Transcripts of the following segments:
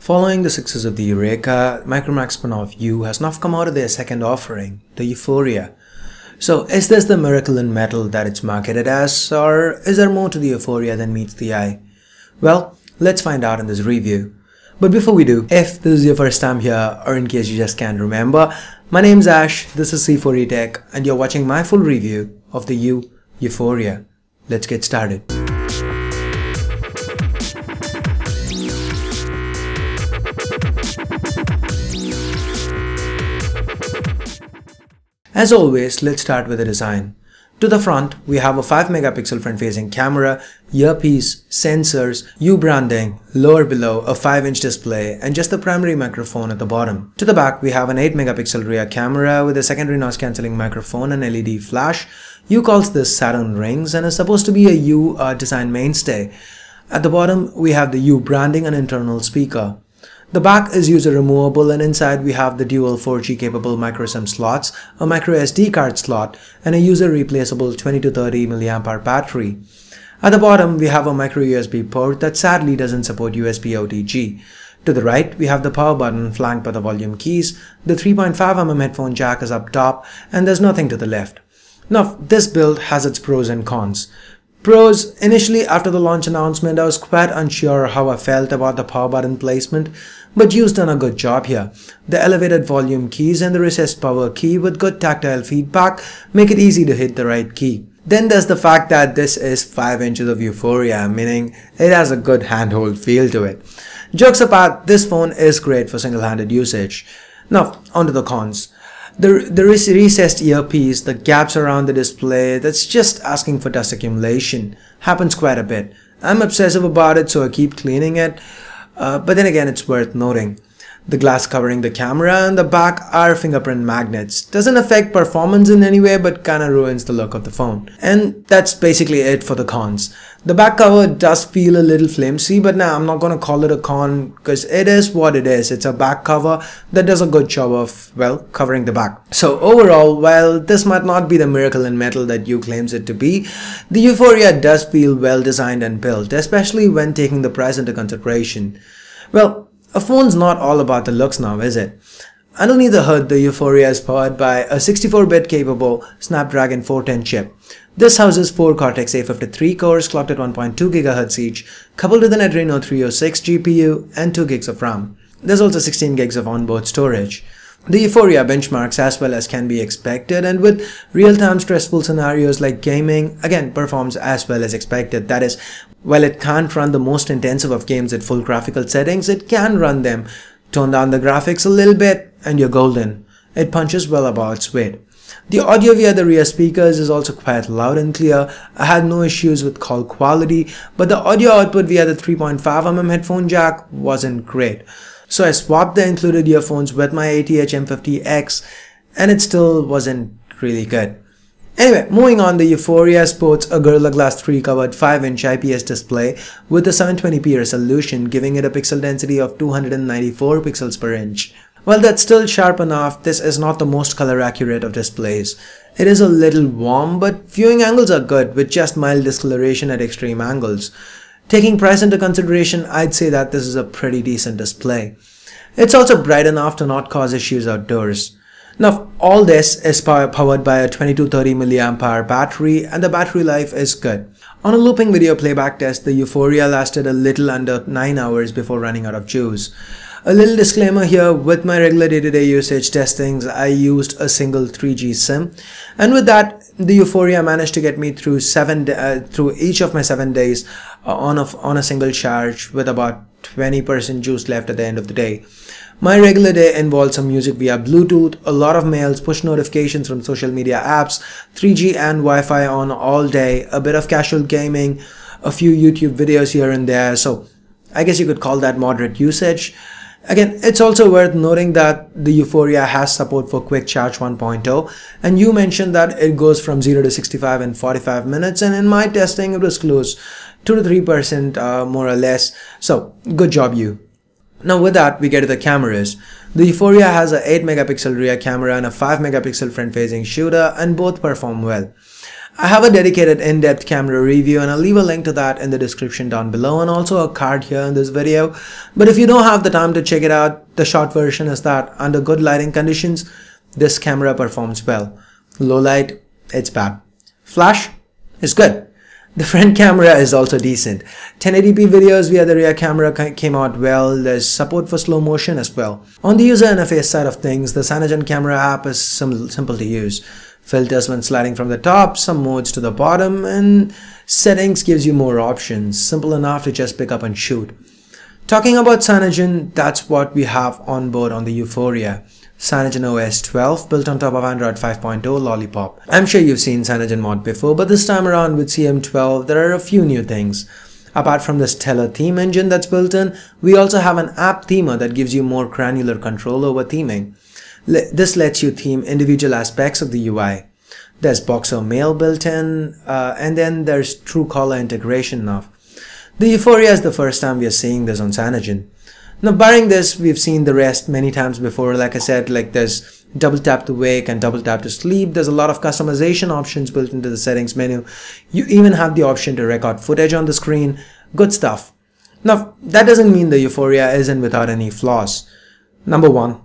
Following the success of the Eureka, Micromax spin-off U has now come out of their second offering, the Euphoria. So is this the miracle in metal that it's marketed as, or is there more to the Euphoria than meets the eye? Well, let's find out in this review. But before we do, if this is your first time here, or in case you just can't remember, my name's Ash, this is C4E Tech, and you're watching my full review of the Euphoria. Let's get started. As always, let's start with the design. To the front, we have a 5 megapixel front-facing camera, earpiece, sensors, U branding, lower below a 5-inch display, and just the primary microphone at the bottom. To the back, we have an 8 megapixel rear camera with a secondary noise-cancelling microphone and LED flash. U calls this Saturn rings and is supposed to be a U design mainstay. At the bottom, we have the U branding and internal speaker. The back is user removable, and inside we have the dual 4G capable microSIM slots, a micro SD card slot, and a user replaceable 20 to 30 mAh battery. At the bottom we have a micro USB port that sadly doesn't support USB OTG. To the right we have the power button flanked by the volume keys, the 3.5mm headphone jack is up top, and there's nothing to the left. Now this build has its pros and cons. Pros: initially after the launch announcement I was quite unsure how I felt about the power button placement, but U's done a good job here. The elevated volume keys and the recessed power key with good tactile feedback make it easy to hit the right key. Then there's the fact that this is 5 inches of Euphoria, meaning it has a good handhold feel to it. Jokes apart, this phone is great for single-handed usage. Now onto the cons. The recessed earpiece, the gaps around the display, that's just asking for dust accumulation, happens quite a bit. I'm obsessive about it, so I keep cleaning it, but then again it's worth noting. The glass covering the camera and the back are fingerprint magnets. Doesn't affect performance in any way, but kinda ruins the look of the phone. And that's basically it for the cons. The back cover does feel a little flimsy, but now I'm not gonna call it a con because it is what it is. It's a back cover that does a good job of, well, covering the back. So overall, while this might not be the miracle in metal that U claims it to be, the Euphoria does feel well designed and built, especially when taking the price into consideration. Well, a phone's not all about the looks now, is it? Underneath the hood, the Euphoria is powered by a 64-bit capable Snapdragon 410 chip. This houses 4 Cortex-A53 cores clocked at 1.2 GHz each, coupled with an Adreno 306 GPU and 2 gigs of RAM. There's also 16 gigs of onboard storage. The Euphoria benchmarks as well as can be expected, and with real-time stressful scenarios like gaming, again performs as well as expected. That is, while it can't run the most intensive of games at full graphical settings, it can run them. Tone down the graphics a little bit and you're golden. It punches well above its weight. The audio via the rear speakers is also quite loud and clear. I had no issues with call quality, but the audio output via the 3.5mm headphone jack wasn't great. So I swapped the included earphones with my ATH M50X and it still wasn't really good. Anyway, moving on, the Euphoria sports a Gorilla Glass 3 covered 5-inch IPS display with a 720p resolution, giving it a pixel density of 294 pixels per inch. While that's still sharp enough, this is not the most color accurate of displays. It is a little warm, but viewing angles are good with just mild discoloration at extreme angles. Taking price into consideration, I'd say that this is a pretty decent display. It's also bright enough to not cause issues outdoors. Now, all this is powered by a 20 to 30 mAh battery, and the battery life is good. On a looping video playback test, the Euphoria lasted a little under 9 hours before running out of juice. A little disclaimer here: with my regular day-to-day usage testings, I used a single 3G SIM, and with that, the Euphoria managed to get me through each of my 7 days on a single charge with about 20% juice left at the end of the day. My regular day involved some music via Bluetooth, a lot of mails, push notifications from social media apps, 3G and Wi-Fi on all day, a bit of casual gaming, a few YouTube videos here and there, so I guess you could call that moderate usage. Again, it's also worth noting that the Euphoria has support for Quick Charge 1.0, and you mentioned that it goes from 0 to 65 in 45 minutes, and in my testing it was close, 2 to 3% more or less, so good job you. Now with that, we get to the cameras. The Euphoria has a 8 megapixel rear camera and a 5 megapixel front facing shooter, and both perform well. I have a dedicated in-depth camera review and I'll leave a link to that in the description down below and also a card here in this video. But if you don't have the time to check it out, the short version is that under good lighting conditions, this camera performs well. Low light, it's bad. Flash is good. The front camera is also decent. 1080p videos via the rear camera came out well. There's support for slow motion as well. On the user interface side of things, the Cyanogen camera app is simple to use. Filters when sliding from the top, some modes to the bottom, and settings gives you more options. Simple enough to just pick up and shoot. Talking about Cyanogen, that's what we have on board on the Vuforia. Cyanogen OS 12 built on top of Android 5.0 Lollipop. I'm sure you've seen Cyanogen mod before, but this time around with CM12 there are a few new things. Apart from the stellar theme engine that's built in, we also have an app themer that gives you more granular control over theming. This lets you theme individual aspects of the UI. There's Boxer Mail built in, and then there's Truecaller integration now. The Vuforia is the first time we are seeing this on Cyanogen. Now barring this, we've seen the rest many times before. Like I said, like there's double tap to wake and double tap to sleep. There's a lot of customization options built into the settings menu. You even have the option to record footage on the screen. Good stuff. Now that doesn't mean the Vuforia isn't without any flaws. Number one,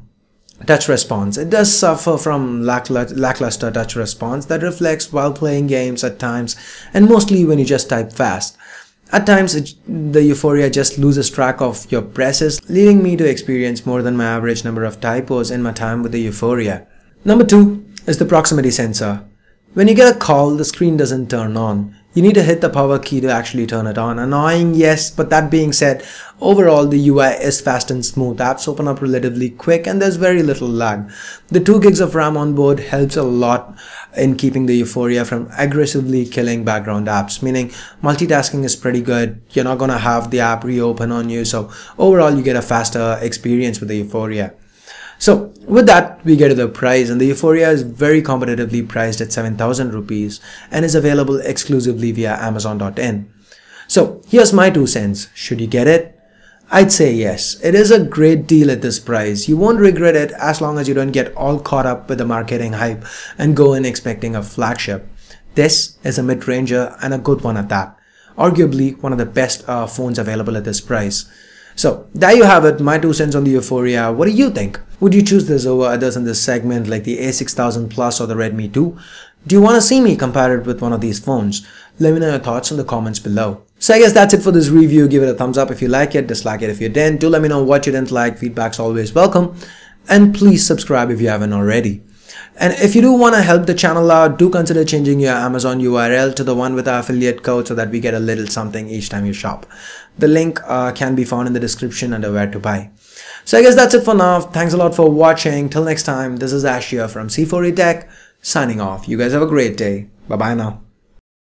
touch response. It does suffer from lackluster touch response that reflects while playing games at times and mostly when you just type fast. At times, the Vuforia just loses track of your presses, leading me to experience more than my average number of typos in my time with the Vuforia. Number two is the proximity sensor. When you get a call, the screen doesn't turn on. You need to hit the power key to actually turn it on. Annoying, yes, but that being said, overall the UI is fast and smooth. Apps open up relatively quick and there's very little lag. The 2 gigs of RAM on board helps a lot in keeping the Vuforia from aggressively killing background apps, meaning multitasking is pretty good. You're not gonna have the app reopen on you, so overall you get a faster experience with the Vuforia. So with that, we get to the price, and the Vuforia is very competitively priced at 7,000 rupees and is available exclusively via Amazon.in. So here's my 2 cents. Should you get it? I'd say yes. It is a great deal at this price. You won't regret it as long as you don't get all caught up with the marketing hype and go in expecting a flagship. This is a mid-ranger and a good one at that. Arguably one of the best phones available at this price. So there you have it, my 2 cents on the Vuforia. What do you think? Would you choose this over others in this segment like the A6000 Plus or the Redmi 2? Do you want to see me compare it with one of these phones? Let me know your thoughts in the comments below. So I guess that's it for this review. Give it a thumbs up if you like it, dislike it if you didn't. Do let me know what you didn't like. Feedback's always welcome. And please subscribe if you haven't already. And if you do want to help the channel out, do consider changing your Amazon URL to the one with our affiliate code so that we get a little something each time you shop. The link can be found in the description under where to buy. So I guess that's it for now. Thanks a lot for watching. Till next time, this is Ash here from C4E Tech signing off. You guys have a great day. Bye bye now.